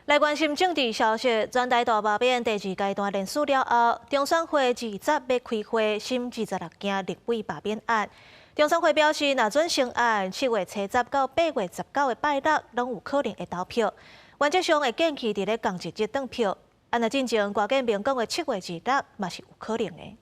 来关心政治消息，全台大罢免第二阶段联署了后，中选会20日要开会审26件立委罢免案。中选会表示，若准成案，7月初10到8月19的拜六，拢有可能会投票。原则上会建议伫咧同一日投票。按照进前郭建明讲的7月2日，嘛是有可能的。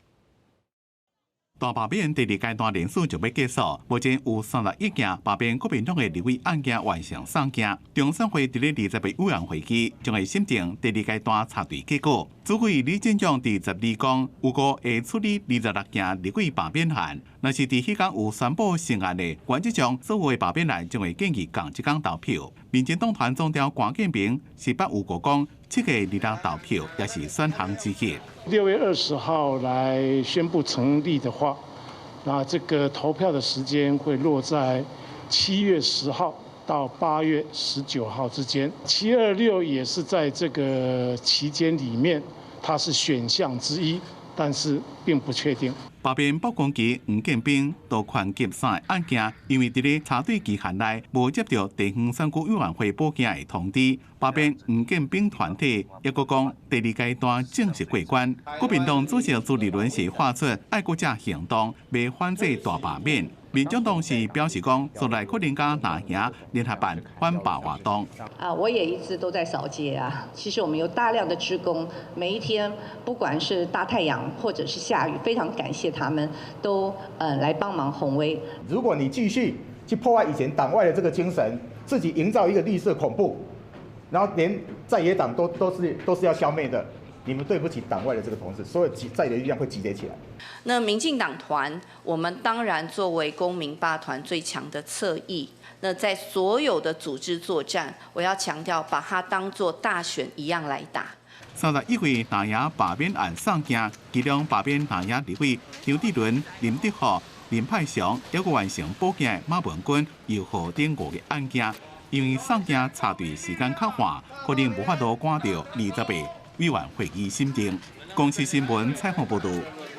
大罢免第二阶段联署就要结束，目前有31件罢免国民党的立委案件完成送件。中选会伫咧20日委员会期将会审定第二阶段插队结果。主委李进忠伫12讲，有5会处理26件立委罢免案。若是伫迄天有宣布成案的，原则上所有的罢免案将会建议同一天投票。民进党团总召郭建明18有5讲，7月2日投票也是选项之一。 6月20号来宣布成立的话，那这个投票的时间会落在7月10号到8月19号之间。726也是在这个期间里面，它是选项之一，但是并不确定。 罢免北光旗黄建斌多款急3个案件，因为伫咧查对期限内无接到地方选举委员会报件的通知，罢免黄建斌团体也阁讲第二阶段正式过关。国民党主席朱立伦是发出爱国者行动，未反制大罢免。民进党是表示讲，将来可能加拿营联合办反罢活动。我也一直都在扫街啊。其实我们有大量的职工，每一天不管是大太阳或者是下雨，非常感谢他们都来帮忙宏威。如果你继续去破坏以前党外的这个精神，自己营造一个绿色恐怖，然后连在野党都是要消灭的。 你们对不起党外的这个同志，所有在野力量会集结起来。那民进党团，我们当然作为公民罢团最强的侧翼，那在所有的组织作战，我要强调，把它当作大选一样来打。31位南营罢免案送件，其中罢免南营立委张志伦、林德浩、林派祥，还有完成报件的马文君，又何等5个案件，因为送件插队时间较晚，可能无法度赶到20日。委员会议审定。公司新闻采访报道。